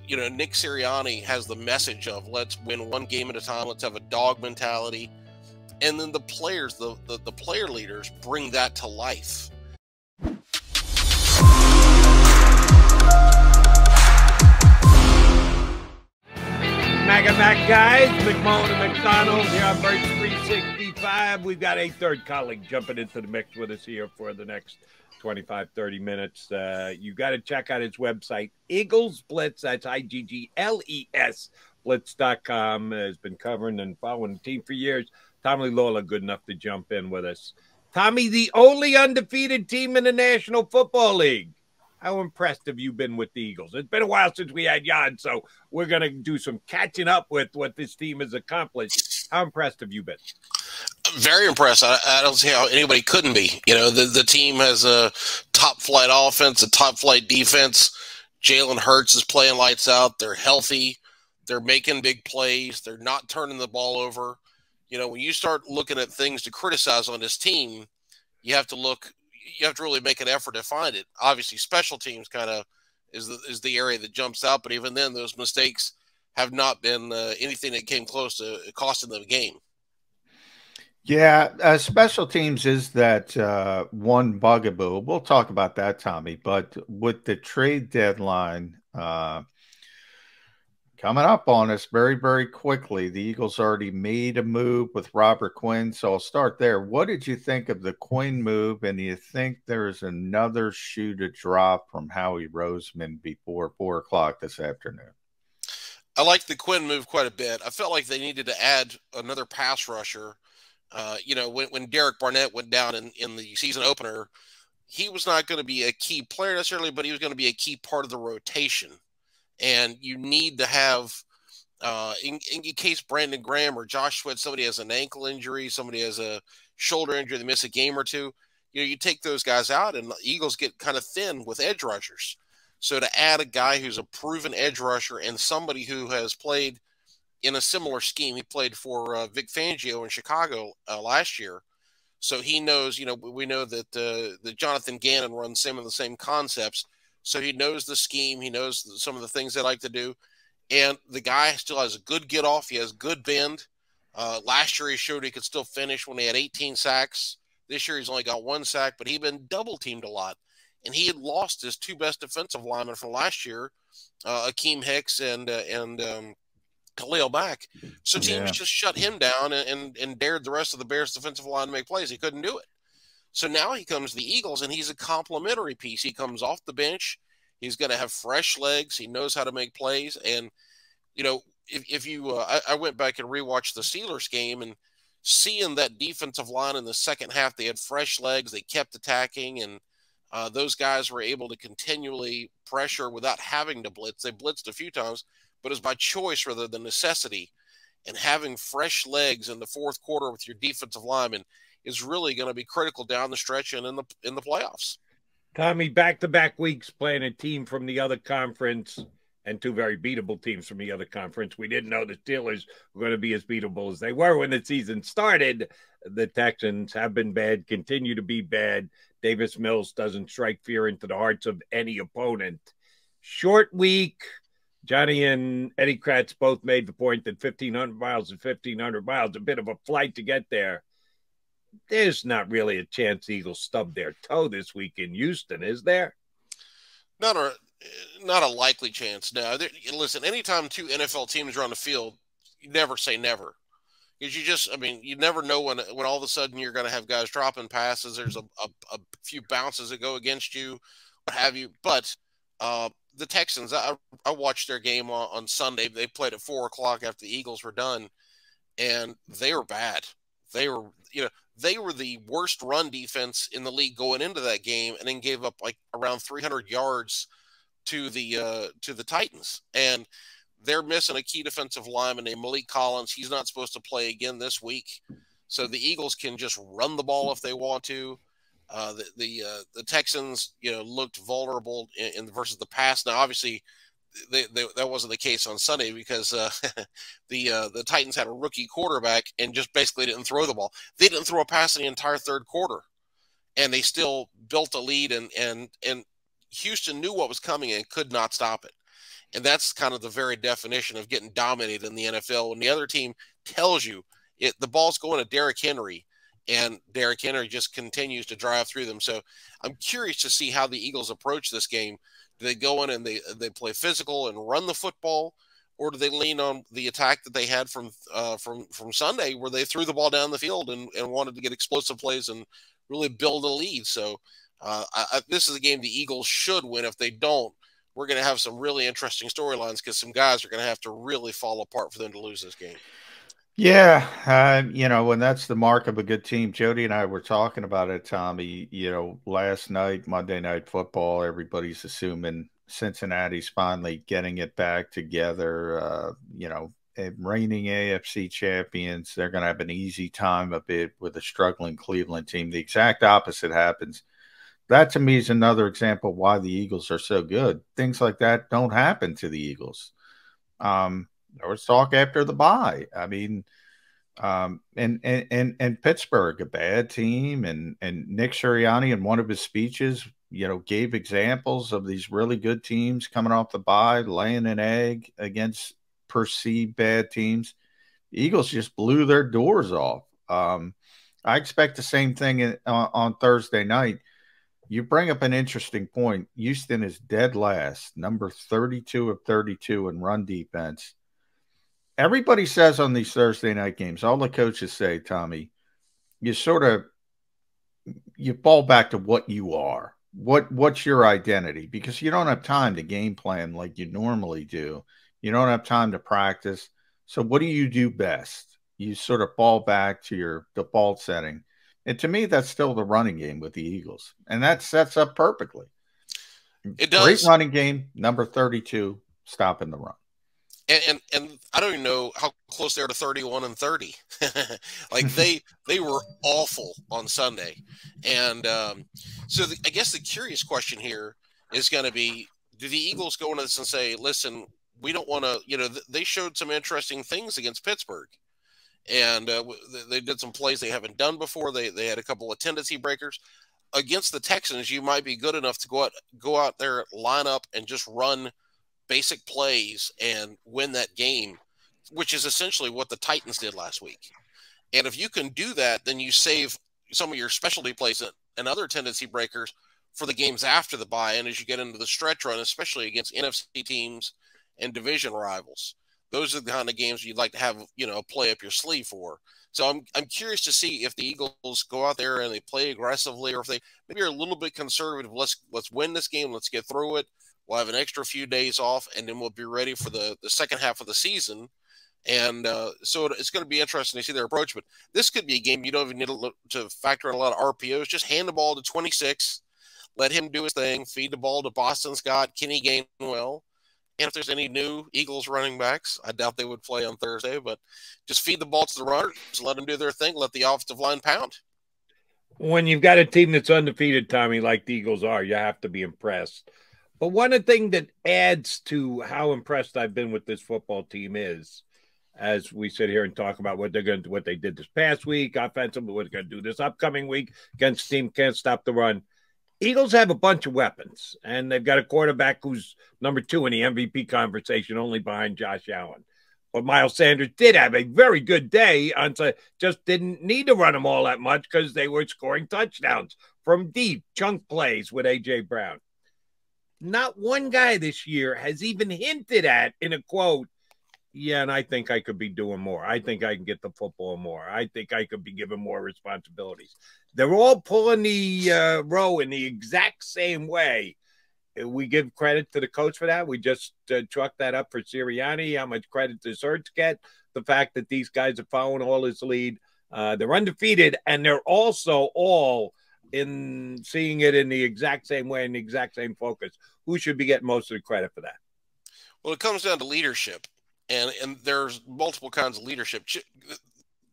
Nick Sirianni has the message of let's win one game at a time. Let's have a dog mentality. And then the players, the player leaders bring that to life. Mac guys, McMullen and McDonald here on Birds 365. We've got a third colleague jumping into the mix with us here for the next 25, 30 minutes. You got to check out his website, Eagles Blitz. That's IGGLES Blitz.com. Has been covering and following the team for years. Tommy Lawlor, good enough to jump in with us. Tommy, the only undefeated team in the National Football League. How impressed have you been with the Eagles? It's been a while since we had Jan, so we're going to do some catching up with what this team has accomplished. How impressed have you been? Very impressed. I don't see how anybody couldn't be. The team has a top-flight offense, a top-flight defense. Jalen Hurts is playing lights out. They're healthy. They're making big plays. They're not turning the ball over. When you start looking at things to criticize on this team, you have to really make an effort to find it. Obviously, special teams kind of is the area that jumps out, but even then, those mistakes have not been anything that came close to costing them a game. Yeah, special teams is that one bugaboo. We'll talk about that, Tommy. But with the trade deadline coming up on us very, very quickly, the Eagles already made a move with Robert Quinn. So I'll start there. What did you think of the Quinn move? And do you think there's another shoe to drop from Howie Roseman before 4 o'clock this afternoon? I like the Quinn move quite a bit. I felt like they needed to add another pass rusher. When Derek Barnett went down in the season opener, he was not going to be a key player necessarily, but he was going to be a key part of the rotation. And you need to have, in case Brandon Graham or Josh Sweat, somebody has an ankle injury, somebody has a shoulder injury, they miss a game or two, you take those guys out, and the Eagles get kind of thin with edge rushers. So to add a guy who's a proven edge rusher and somebody who has played in a similar scheme, he played for Vic Fangio in Chicago last year. So he knows, we know that Jonathan Gannon runs some of the same concepts. So he knows the scheme. He knows some of the things they like to do. And the guy still has a good get off. He has good bend. Last year he showed he could still finish when he had 18 sacks. This year he's only got 1 sack, but he'd been double teamed a lot. And he had lost his 2 best defensive linemen from last year, Akeem Hicks and Khalil Mack. So teams just shut him down and dared the rest of the Bears defensive line to make plays. He couldn't do it. So now he comes to the Eagles, and he's a complementary piece. He comes off the bench. He's going to have fresh legs. He knows how to make plays. And, if you I went back and rewatched the Steelers game, and seeing that defensive line in the second half, they had fresh legs. They kept attacking, and those guys were able to continually pressure without having to blitz. They blitzed a few times, but it was by choice rather than necessity. And having fresh legs in the fourth quarter with your defensive linemen is really going to be critical down the stretch and in the playoffs. Tommy, back-to-back weeks playing a team from the other conference and 2 very beatable teams from the other conference. We didn't know the Steelers were going to be as beatable as they were when the season started. The Texans have been bad, continue to be bad. Davis Mills doesn't strike fear into the hearts of any opponent. Short week. Johnny and Eddie Kratz both made the point that 1,500 miles is 1,500 miles, a bit of a flight to get there. There's not really a chance the Eagles stub their toe this week in Houston, is there? Not a likely chance. No. Listen, anytime 2 NFL teams are on the field, you never say never. Because you never know when all of a sudden you're going to have guys dropping passes. There's a few bounces that go against you, what have you. But the Texans, I watched their game on Sunday. They played at 4 o'clock after the Eagles were done, and they were bad. They were the worst run defense in the league going into that game, and then gave up like around 300 yards to the Titans. And they're missing a key defensive lineman named Malik Collins. He's not supposed to play again this week. So the Eagles can just run the ball if they want to. The Texans, looked vulnerable in versus the pass. Now, obviously, that wasn't the case on Sunday because the Titans had a rookie quarterback and just basically didn't throw the ball. They didn't throw a pass in the entire third quarter, and they still built a lead. And Houston knew what was coming and could not stop it. And that's kind of the very definition of getting dominated in the NFL. When the other team tells you the ball's going to Derrick Henry, and Derrick Henry just continues to drive through them. So I'm curious to see how the Eagles approach this game. Do they go in and they play physical and run the football, or do they lean on the attack that they had from Sunday, where they threw the ball down the field and wanted to get explosive plays and really build a lead? So this is a game the Eagles should win. If they don't, we're going to have some really interesting storylines, because some guys are going to have to really fall apart for them to lose this game. Yeah, and that's the mark of a good team. Jody and I were talking about it, Tommy. Last night, Monday Night Football, everybody's assuming Cincinnati's finally getting it back together. Reigning AFC champions, they're going to have an easy time a bit with a struggling Cleveland team. The exact opposite happens. That, to me, is another example why the Eagles are so good. Things like that don't happen to the Eagles. There was talk after the bye. I mean, and Pittsburgh, a bad team, and Nick Sirianni in one of his speeches, gave examples of these really good teams coming off the bye, laying an egg against perceived bad teams. The Eagles just blew their doors off. I expect the same thing on Thursday night. You bring up an interesting point. Houston is dead last, number 32 of 32 in run defense. Everybody says on these Thursday night games, all the coaches say, Tommy, you fall back to what you are. What's your identity? Because you don't have time to game plan like you normally do. You don't have time to practice. So what do you do best? You sort of fall back to your default setting. And to me, that's still the running game with the Eagles. And that sets up perfectly. It does. Great running game, number 32, stopping the run. And I don't even know how close they are to 31 and 30. Like they were awful on Sunday. And so I guess the curious question here is going to be, do the Eagles go into this and say, listen, we don't want to, they showed some interesting things against Pittsburgh. And they did some plays they haven't done before. They had a couple of tendency breakers. Against the Texans, you might be good enough to go out there, line up, and just run basic plays and win that game, which is essentially what the Titans did last week. And if you can do that, then you save some of your specialty plays and other tendency breakers for the games after the bye. And as you get into the stretch run, especially against NFC teams and division rivals, those are the kind of games you'd like to have, play up your sleeve for. So I'm curious to see if the Eagles go out there and they play aggressively, or if they maybe are a little bit conservative. Let's win this game. Let's get through it. We'll have an extra few days off, and then we'll be ready for the second half of the season. And so it's going to be interesting to see their approach. But this could be a game you don't even need to factor in a lot of RPOs. Just hand the ball to 26, let him do his thing, feed the ball to Boston Scott, Kenny Gainwell. And if there's any new Eagles running backs, I doubt they would play on Thursday, but just feed the ball to the runners, let them do their thing, let the offensive line pound. When you've got a team that's undefeated, Tommy, like the Eagles are, you have to be impressed. But one of the things that adds to how impressed I've been with this football team is, as we sit here and talk about what they did this past week, offensively, what they're going to do this upcoming week against the team can't stop the run. Eagles have a bunch of weapons, and they've got a quarterback who's number 2 in the MVP conversation, only behind Josh Allen. But Miles Sanders did have a very good day, just didn't need to run them all that much because they were scoring touchdowns from deep chunk plays with A.J. Brown. Not one guy this year has even hinted at in a quote, yeah, and I think I could be doing more. I think I can get the football more. I think I could be given more responsibilities. They're all pulling the row in the exact same way. We give credit to the coach for that. We just chalked that up for Sirianni. How much credit does Hurts get? The fact that these guys are following all his lead. They're undefeated, and they're also all in seeing it in the exact same way and the exact same focus. Who should be getting most of the credit for that? Well, it comes down to leadership, and there's multiple kinds of leadership.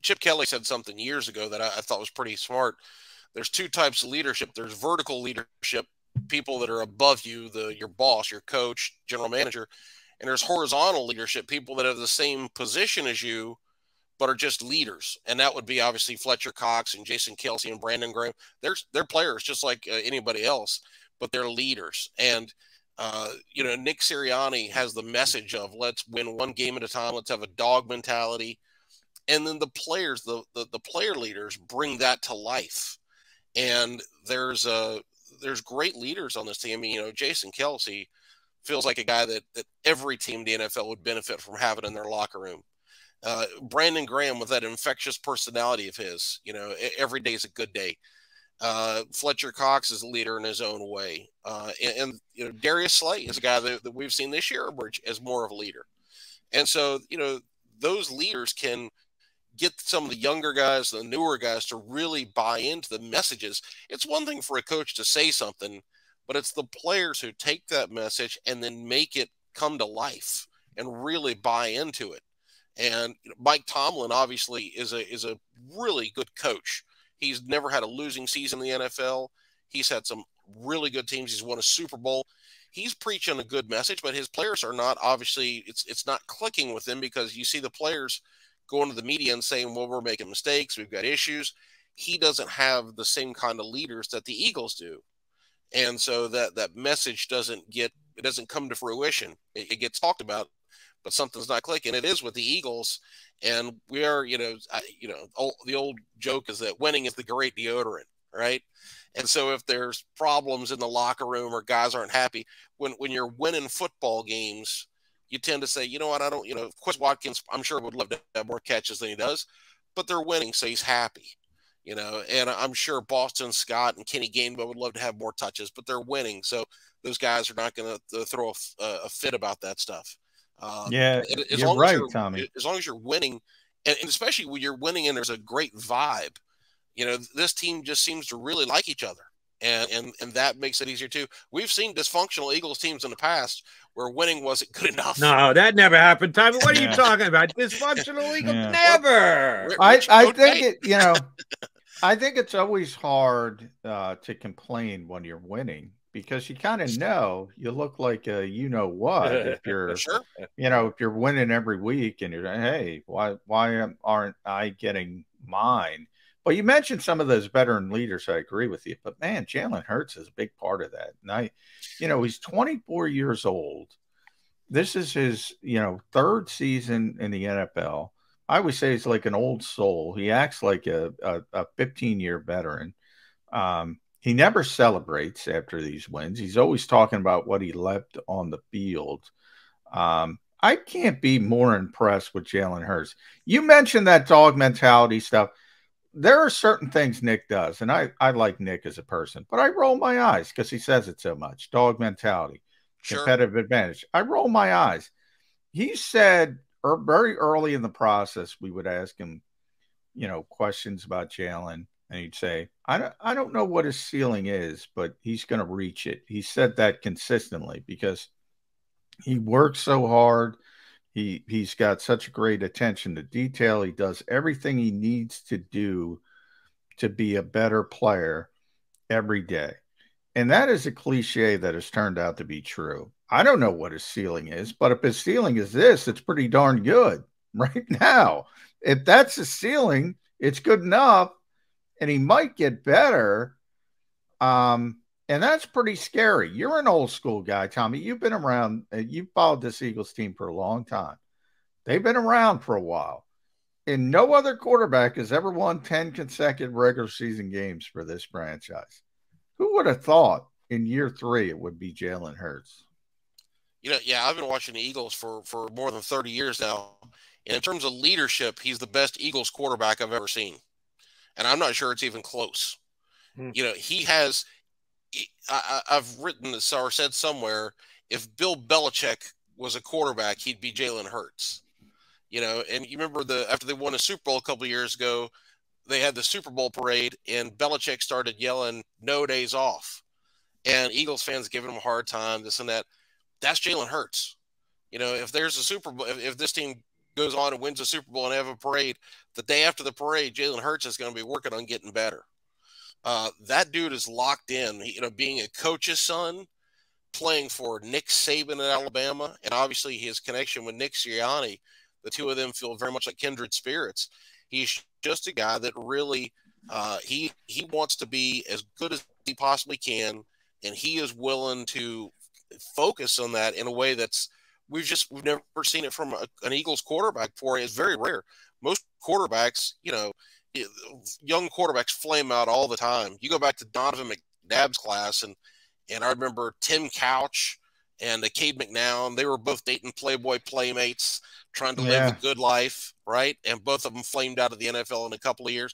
Chip Kelly said something years ago that I thought was pretty smart. There's 2 types of leadership. There's vertical leadership, people that are above you, your boss, your coach, general manager. And there's horizontal leadership, people that have the same position as you, but are just leaders. And that would be obviously Fletcher Cox and Jason Kelsey and Brandon Graham. They're players just like anybody else, but they're leaders. And Nick Sirianni has the message of let's win one game at a time. Let's have a dog mentality. And then the players, the player leaders bring that to life. And there's great leaders on this team. I mean, Jason Kelce feels like a guy that every team in the NFL would benefit from having in their locker room. Brandon Graham with that infectious personality of his, every day is a good day. Fletcher Cox is a leader in his own way. Darius Slay is a guy that we've seen this year emerge as more of a leader. And so, those leaders can get some of the younger guys, the newer guys to really buy into the messages. It's one thing for a coach to say something, but it's the players who take that message and then make it come to life and really buy into it. And Mike Tomlin obviously is a really good coach. He's never had a losing season in the NFL. He's had some really good teams. He's won a Super Bowl. He's preaching a good message, but his players are not, obviously, it's not clicking with them, because you see the players going to the media and saying, well, we're making mistakes, we've got issues. He doesn't have the same kind of leaders that the Eagles do. And so that message doesn't come to fruition. It gets talked about, but something's not clicking. It is with the Eagles. And we are, the old joke is that winning is the great deodorant, right? And so if there's problems in the locker room or guys aren't happy, when you're winning football games, you tend to say, you know what, Chris Watkins, I'm sure would love to have more catches than he does, but they're winning, so he's happy, and I'm sure Boston Scott and Kenny Gainwell would love to have more touches, but they're winning. So those guys are not going to throw a fit about that stuff. You're right, Tommy. As long as you're winning, and especially when you're winning and there's a great vibe, this team just seems to really like each other. And that makes it easier too. We've seen dysfunctional Eagles teams in the past where winning wasn't good enough. No, that never happened, Tommy. What are you talking about? Dysfunctional Eagles? Yeah. Never. I think it's always hard to complain when you're winning, because you kind of know you look like a what if you're sure. If you're winning every week and you're, hey, why aren't I getting mine? Well, you mentioned some of those veteran leaders. I agree with you, but man, Jalen Hurts is a big part of that. And he's 24 years old. This is his, third season in the NFL. I always say he's like an old soul. He acts like a 15-year veteran. He never celebrates after these wins. He's always talking about what he left on the field. I can't be more impressed with Jalen Hurts. You mentioned that dog mentality stuff. There are certain things Nick does, and I like Nick as a person, but I roll my eyes because he says it so much. Dog mentality, competitive advantage. I roll my eyes. He said very early in the process, we would ask him, questions about Jalen, and he'd say, I don't know what his ceiling is, but he's going to reach it. He said that consistently because he works so hard. He's got such great attention to detail. He does everything he needs to do to be a better player every day. And that is a cliche that has turned out to be true. I don't know what his ceiling is, but if his ceiling is this, it's pretty darn good right now. If that's his ceiling, it's good enough, and he might get better. And that's pretty scary. You're an old school guy, Tommy. You've been around. You've followed this Eagles team for a long time. They've been around for a while. And no other quarterback has ever won 10 consecutive regular season games for this franchise. Who would have thought in year 3 it would be Jalen Hurts? I've been watching the Eagles for more than 30 years now. And in terms of leadership, he's the best Eagles quarterback I've ever seen. And I'm not sure it's even close. He has – I've written this or said somewhere, if Bill Belichick was a quarterback, he'd be Jalen Hurts. And you remember after they won a Super Bowl a couple of years ago, they had the Super Bowl parade, and Belichick started yelling, "No days off." And Eagles fans giving him a hard time, this and that. That's Jalen Hurts. If there's a Super Bowl, if this team goes on and wins a Super Bowl and have a parade, the day after the parade, Jalen Hurts is going to be working on getting better. That dude is locked in, being a coach's son, playing for Nick Saban at Alabama, and obviously his connection with Nick Sirianni. The two of them feel very much like kindred spirits. He's just a guy that really, he wants to be as good as he possibly can, and he is willing to focus on that in a way that's we've never seen it from an Eagles quarterback before. It's very rare. Most quarterbacks, young quarterbacks flame out all the time. You go back to Donovan McNabb's class, and I remember Tim Couch and JAKIB McDonald. They were both dating Playboy playmates, trying to live a good life, right? And both of them flamed out of the NFL in a couple of years.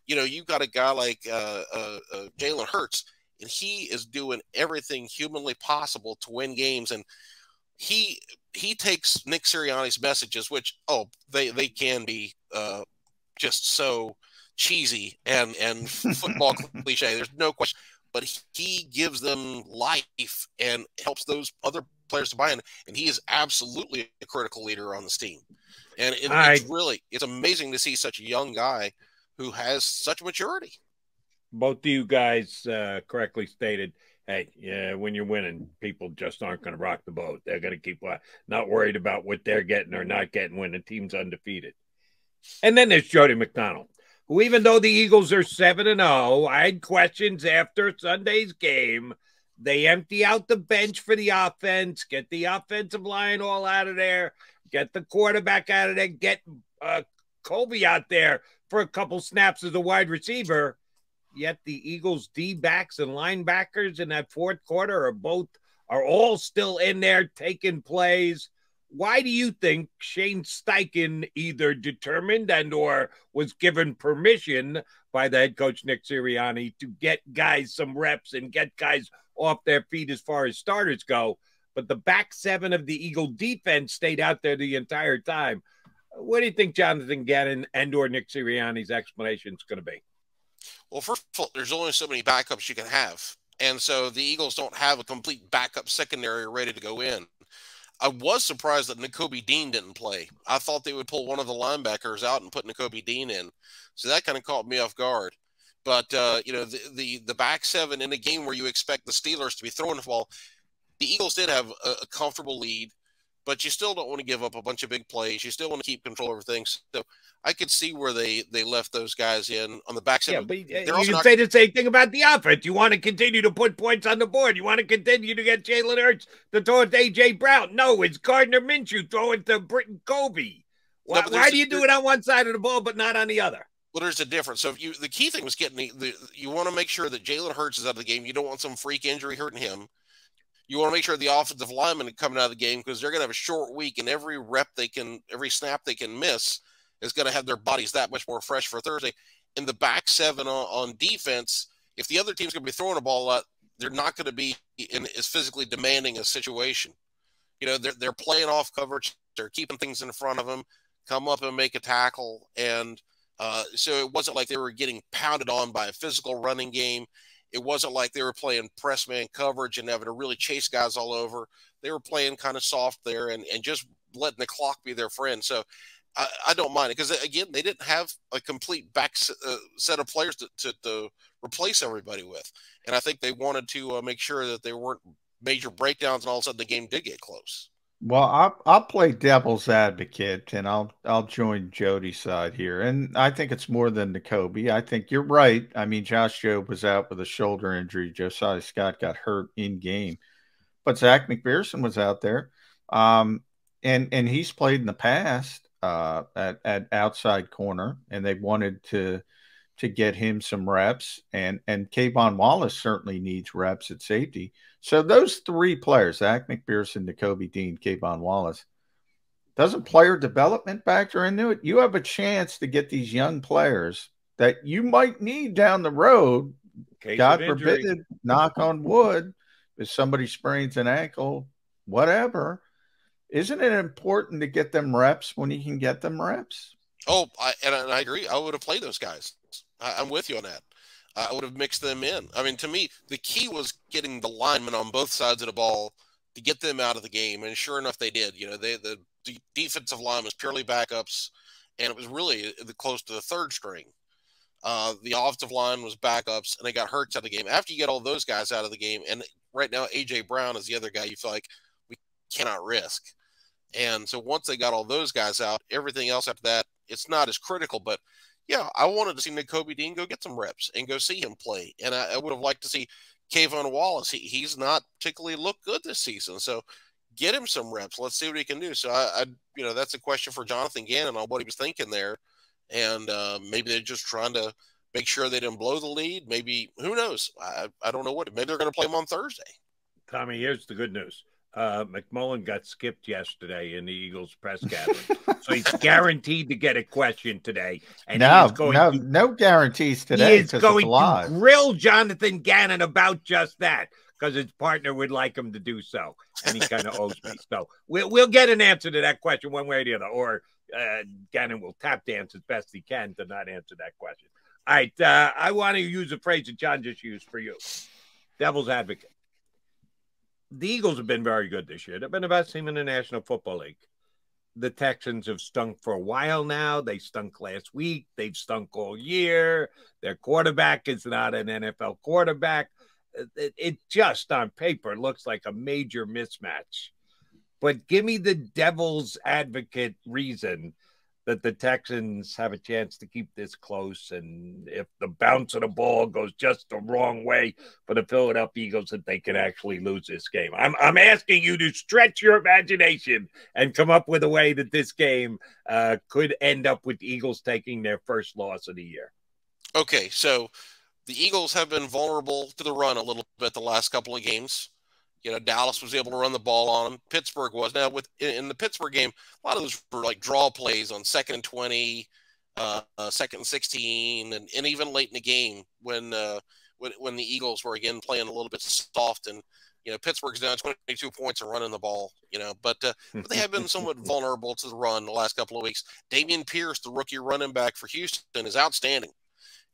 You've got a guy like Jalen Hurts, and he is doing everything humanly possible to win games. And he takes Nick Sirianni's messages, which they can be just so cheesy and football cliche. There's no question, but he gives them life and helps those other players to buy in. And he is absolutely a critical leader on this team. And it's amazing to see such a young guy who has such maturity. Both of you guys correctly stated, hey, when you're winning, people just aren't going to rock the boat. They're going to keep not worried about what they're getting or not getting when the team's undefeated. And then there's Jody McDonald, who, even though the Eagles are 7-0, I had questions after Sunday's game. They empty out the bench for the offense, get the offensive line all out of there, get the quarterback out of there, get Colby out there for a couple snaps as a wide receiver. Yet the Eagles D-backs and linebackers in that fourth quarter are all still in there taking plays. Why do you think Shane Steichen either determined and or was given permission by the head coach Nick Sirianni to get guys some reps and get guys off their feet as far as starters go, but the back seven of the Eagle defense stayed out there the entire time? What do you think Jonathan Gannon and or Nick Sirianni's explanation is going to be? Well, first of all, there's only so many backups you can have. And so the Eagles don't have a complete backup secondary ready to go in. I was surprised that Nakobe Dean didn't play. I thought they would pull one of the linebackers out and put Nakobe Dean in. So that kind of caught me off guard. But, the back seven in a game where you expect the Steelers to be throwing the ball, the Eagles did have a comfortable lead, but you still don't want to give up a bunch of big plays. You still want to keep control of everything. So I could see where they left those guys in on the back seven. Yeah, but you can say the same thing about the offense. You want to continue to put points on the board. You want to continue to get Jalen Hurts to throw it to A.J. Brown. No, it's Gardner Minshew throwing to Britton Colby. Why do you do it on one side of the ball but not on the other? Well, there's a difference. So the key thing was getting you want to make sure that Jalen Hurts is out of the game. You don't want some freak injury hurting him. You want to make sure the offensive linemen are coming out of the game because they're going to have a short week, and every snap they can miss is going to have their bodies that much more fresh for Thursday. In the back seven on defense, if the other team's going to be throwing the ball a lot, they're not going to be in as physically demanding a situation. They're playing off coverage. They're keeping things in front of them, come up and make a tackle. And so it wasn't like they were getting pounded on by a physical running game. It wasn't like they were playing press man coverage and having to really chase guys all over. They were playing kind of soft there and just letting the clock be their friend. So I don't mind it because, again, they didn't have a complete back set of players to replace everybody with. And I think they wanted to make sure that there weren't major breakdowns and all of a sudden the game did get close. Well, I'll play devil's advocate, and I'll join Jody's side here. And I think it's more than Nakobe. I think you're right. I mean, Josh Jobe was out with a shoulder injury. Josiah Scott got hurt in game, but Zach McPherson was out there, and he's played in the past at outside corner, and they wanted to get him some reps. And Kayvon Wallace certainly needs reps at safety. So those three players, Zach McPherson, Nakobe Dean, Kayvon Wallace, doesn't player development factor into it? You have a chance to get these young players that you might need down the road. God forbid, knock on wood, if somebody sprains an ankle, whatever. Isn't it important to get them reps when you can get them reps? Oh, and I agree. I would have played those guys. I'm with you on that. I would have mixed them in. I mean, to me, the key was getting the linemen on both sides of the ball to get them out of the game. And sure enough, they did. The defensive line was purely backups, and it was really close to the third string. The offensive line was backups, and they got Hurts out of the game. After you get all those guys out of the game, and right now A.J. Brown is the other guy you feel like we cannot risk. And so once they got all those guys out, everything else after that, it's not as critical, but yeah, I wanted to see Nakobe Dean go get some reps and go see him play. And I would have liked to see Kayvon Wallace. He's not particularly looked good this season. So get him some reps. Let's see what he can do. So that's a question for Jonathan Gannon on what he was thinking there. And maybe they're just trying to make sure they didn't blow the lead. Maybe, who knows? I don't know what. Maybe they're going to play him on Thursday. Tommy, here's the good news. McMullen got skipped yesterday in the Eagles press gathering, so he's guaranteed to get a question today. And no guarantees today. He is going to grill Jonathan Gannon about just that, because his partner would like him to do so, and he kind of owes me. So we'll get an answer to that question one way or the other, or Gannon will tap dance as best he can to not answer that question. All right, I want to use a phrase that John just used for you, devil's advocate. The Eagles have been very good this year. They've been the best team in the National Football League. The Texans have stunk for a while now. They stunk last week. They've stunk all year. Their quarterback is not an NFL quarterback. It just on paper looks like a major mismatch. But give me the devil's advocate reason that the Texans have a chance to keep this close, and if the bounce of the ball goes just the wrong way for the Philadelphia Eagles, that they can actually lose this game. I'm asking you to stretch your imagination and come up with a way that this game could end up with the Eagles taking their first loss of the year. Okay, so the Eagles have been vulnerable to the run a little bit the last couple of games. Dallas was able to run the ball on them. Pittsburgh was. Now, in the Pittsburgh game, a lot of those were like draw plays on 2nd and 20, 2nd and 16, and even late in the game when the Eagles were again playing a little bit soft, and Pittsburgh's down 22 points and running the ball. But they have been somewhat vulnerable to the run the last couple of weeks. Dameon Pierce, the rookie running back for Houston, is outstanding.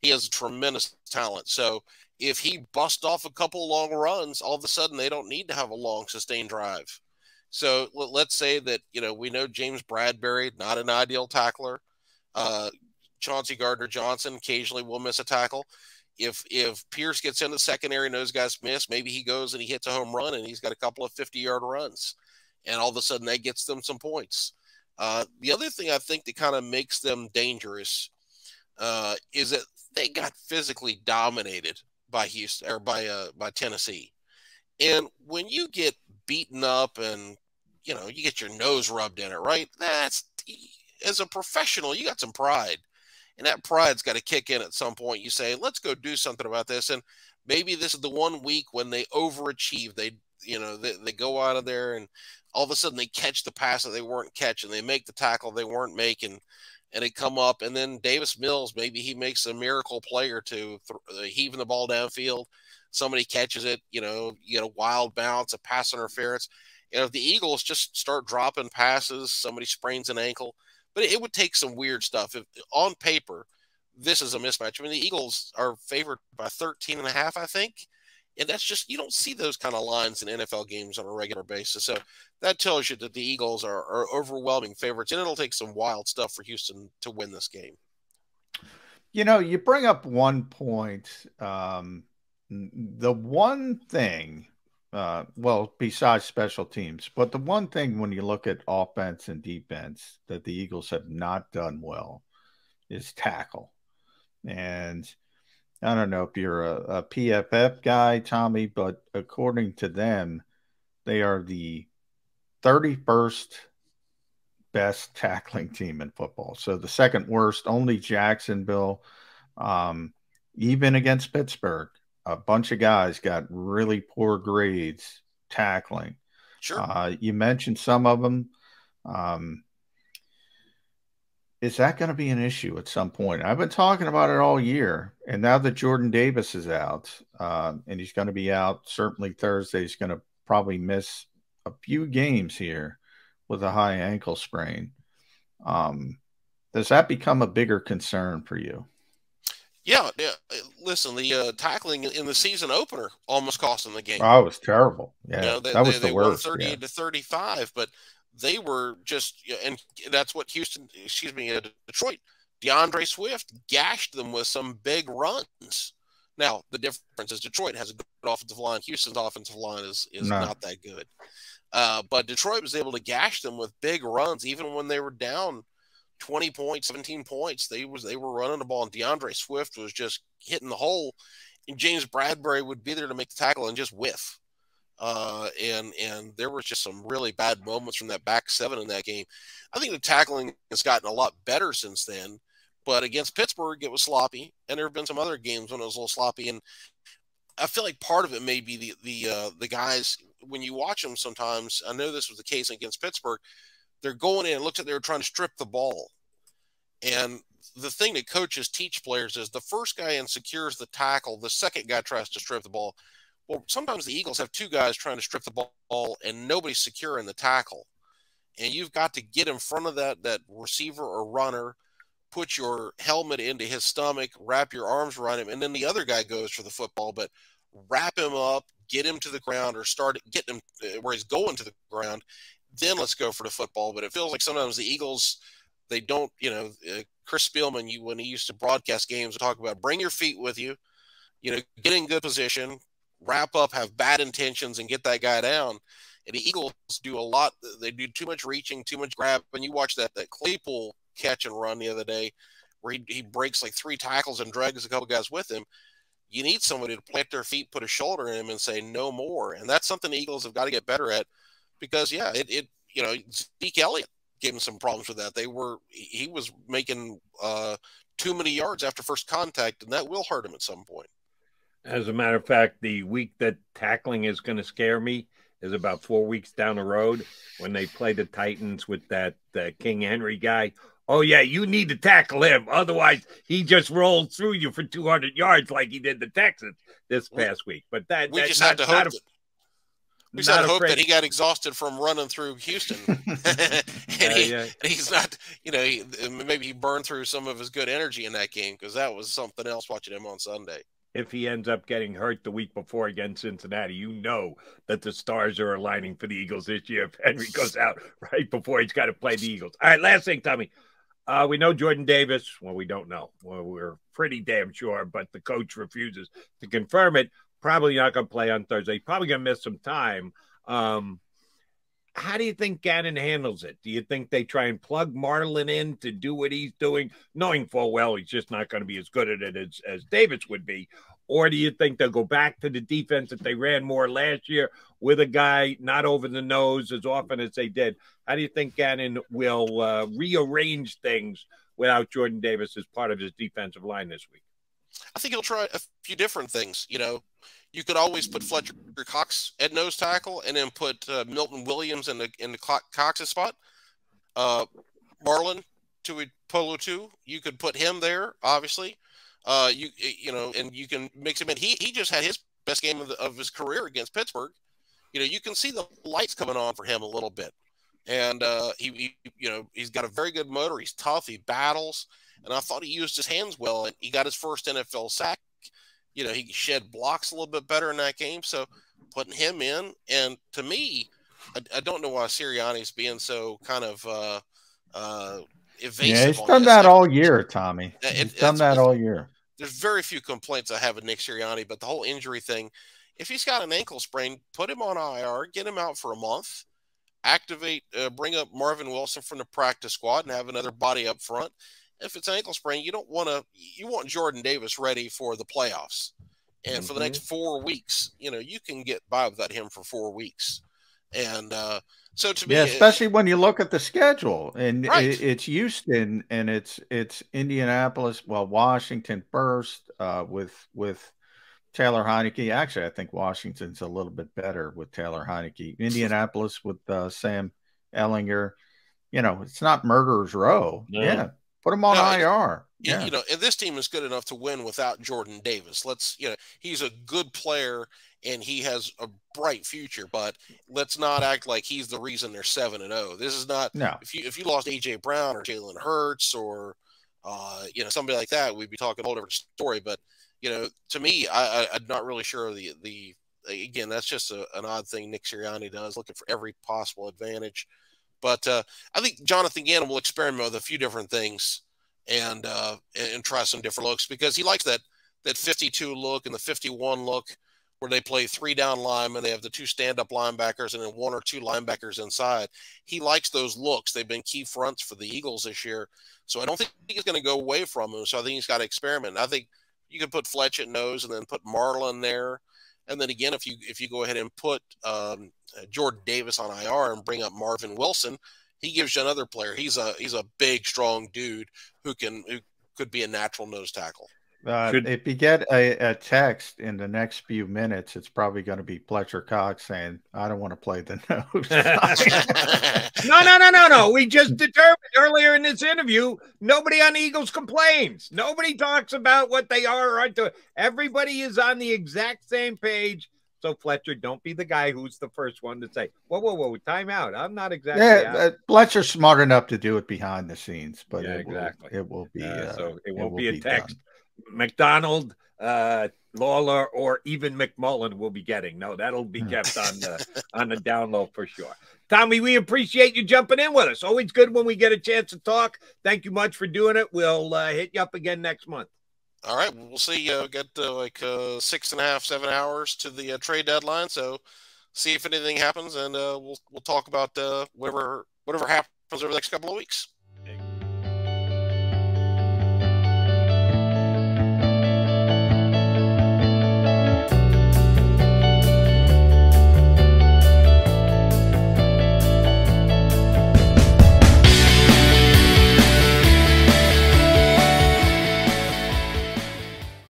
He has tremendous talent. So if he busts off a couple long runs, all of a sudden they don't need to have a long sustained drive. So let's say that, we know James Bradbury, not an ideal tackler. Chauncey Gardner-Johnson occasionally will miss a tackle. If Pierce gets in the secondary and those guys miss, maybe he goes and he hits a home run and he's got a couple of 50-yard runs. And all of a sudden that gets them some points. The other thing I think that kind of makes them dangerous is that they got physically dominated by Houston or by Tennessee. And when you get beaten up and, you get your nose rubbed in it, right? As a professional, you got some pride, and that pride's got to kick in at some point. You say, let's go do something about this. And maybe this is the one week when they overachieve. They go out of there and all of a sudden they catch the pass that they weren't catching. They make the tackle they weren't making. And they come up, and then Davis Mills, maybe he makes a miracle play or two, heaving the ball downfield. Somebody catches it, you get a wild bounce, a pass interference. If the Eagles just start dropping passes, somebody sprains an ankle. But it would take some weird stuff. If on paper, this is a mismatch. I mean, the Eagles are favored by 13.5, I think. And that's just, you don't see those kind of lines in NFL games on a regular basis. So that tells you that the Eagles are overwhelming favorites, and it'll take some wild stuff for Houston to win this game. You bring up one point. The one thing, besides special teams, but the one thing when you look at offense and defense that the Eagles have not done well is tackle. And I don't know if you're a PFF guy, Tommy, but according to them, they are the 31st best tackling team in football. So the second worst, only Jacksonville. Even against Pittsburgh, a bunch of guys got really poor grades tackling. Sure. You mentioned some of them. Is that going to be an issue at some point? I've been talking about it all year. And now that Jordan Davis is out, and he's going to be out certainly Thursday, he's going to probably miss a few games here with a high ankle sprain. Does that become a bigger concern for you? Yeah. Listen, the tackling in the season opener almost cost them the game. Oh, it was terrible. Yeah, that was the worst. They won 38-35, but they were just, and that's what Detroit, DeAndre Swift gashed them with some big runs. Now, the difference is Detroit has a good offensive line. Houston's offensive line is not that good. But Detroit was able to gash them with big runs, even when they were down 20 points, 17 points. They were running the ball, and DeAndre Swift was just hitting the hole, and James Bradbury would be there to make the tackle and just whiff. And there was just some really bad moments from that back seven in that game. I think the tackling has gotten a lot better since then, but against Pittsburgh, it was sloppy, and there have been some other games when it was a little sloppy. And I feel like part of it may be the guys, when you watch them sometimes, I know this was the case against Pittsburgh, they're going in and looks like they're trying to strip the ball. And the thing that coaches teach players is the first guy in secures the tackle, the second guy tries to strip the ball. Well, sometimes the Eagles have two guys trying to strip the ball and nobody's securing the tackle. And you've got to get in front of that receiver or runner, put your helmet into his stomach, wrap your arms around him, and then the other guy goes for the football, but wrap him up, get him to the ground, or start getting him where he's going to the ground, then let's go for the football. But it feels like sometimes the Eagles, they don't, Chris Spielman, when he used to broadcast games, would talk about bring your feet with you, get in good position, wrap up, have bad intentions, and get that guy down. And the Eagles do a lot. They do too much reaching, too much grab. And you watch that Claypool catch and run the other day where he breaks like 3 tackles and drags a couple guys with him. You need somebody to plant their feet, put a shoulder in him, and say no more. And that's something the Eagles have got to get better at because, Zeke Elliott gave him some problems with that. He was making too many yards after first contact, and that will hurt him at some point. As a matter of fact, the week that tackling is going to scare me is about 4 weeks down the road when they play the Titans with that King Henry guy. Oh, yeah, you need to tackle him. Otherwise, he just rolls through you for 200 yards like he did the Texans this past week. But we just have to hope that he got exhausted from running through Houston. He's not, maybe he burned through some of his good energy in that game because that was something else watching him on Sunday. If he ends up getting hurt the week before against Cincinnati, that the stars are aligning for the Eagles this year if Henry goes out right before he's got to play the Eagles. All right, last thing, Tommy. We know Jordan Davis. Well, we don't know. Well, we're pretty damn sure, but the coach refuses to confirm it. Probably not going to play on Thursday. Probably going to miss some time. How do you think Gannon handles it? Do you think they try and plug Marlin in to do what he's doing, knowing full well he's just not going to be as good at it as Davis would be? Or do you think they'll go back to the defense that they ran more last year with a guy not over the nose as often as they did? How do you think Gannon will rearrange things without Jordan Davis as part of his defensive line this week? I think he'll try a few different things. You could always put Fletcher Cox at nose tackle and then put Milton Williams in the Cox's spot. Marlon Tuipulotu, you could put him there, obviously. And you can mix him in. He just had his best game of his career against Pittsburgh. You can see the lights coming on for him a little bit. And he's got a very good motor. He's tough. He battles. And I thought he used his hands well. And he got his first NFL sack. He shed blocks a little bit better in that game. So putting him in. And to me, I don't know why Sirianni's being so kind of evasive. Yeah, he's done that all year, Tommy. He's done that all year. There's very few complaints I have with Nick Sirianni, but the whole injury thing, if he's got an ankle sprain, put him on IR, get him out for a month, bring up Marvin Wilson from the practice squad and have another body up front. If it's ankle sprain, you want Jordan Davis ready for the playoffs. And for the next 4 weeks, you can get by without him for 4 weeks. And so to me, especially when you look at the schedule and right. It's Houston and it's Indianapolis, Washington first with Taylor Heineke. Actually, I think Washington's a little bit better with Taylor Heineke. Indianapolis with Sam Ellinger. It's not murderer's row. No. Yeah. Put him on IR. Yeah. And this team is good enough to win without Jordan Davis. He's a good player and he has a bright future, but let's not act like he's the reason they're 7-0. This is not. No. If you lost AJ Brown or Jalen Hurts or somebody like that, we'd be talking a whole different story. But to me, I'm not really sure again, that's just an odd thing Nick Sirianni does, looking for every possible advantage. But I think Jonathan Gannon will experiment with a few different things and try some different looks because he likes that 52 look and the 51 look where they play 3 down linemen. They have the 2 stand-up linebackers and then 1 or 2 linebackers inside. He likes those looks. They've been key fronts for the Eagles this year. So I don't think he's going to go away from them. So I think he's got to experiment. I think you can put Fletch at nose and then put Marlin there. And then again, if you go ahead and put Jordan Davis on IR and bring up Marvin Wilson, he gives you another player. He's a big, strong dude who could be a natural nose tackle. If you get a text in the next few minutes, it's probably going to be Fletcher Cox saying, I don't want to play the nose. No. We just determined earlier in this interview, nobody on the Eagles complains. Nobody talks about what they are or aren't doing. Everybody is on the exact same page. So, Fletcher, don't be the guy who's the first one to say, whoa, time out. I'm not exactly out. Fletcher's smart enough to do it behind the scenes, but exactly. It will be so it won't be a text. Done. McDonald, Lawlor, or even McMullen will be getting. No, that'll be kept on the down low for sure. Tommy, we appreciate you jumping in with us. Always good when we get a chance to talk. Thank you much for doing it. We'll hit you up again next month. All right, we'll see. Got 6.5, 7 hours to the trade deadline, so see if anything happens, and we'll talk about whatever happens over the next couple of weeks.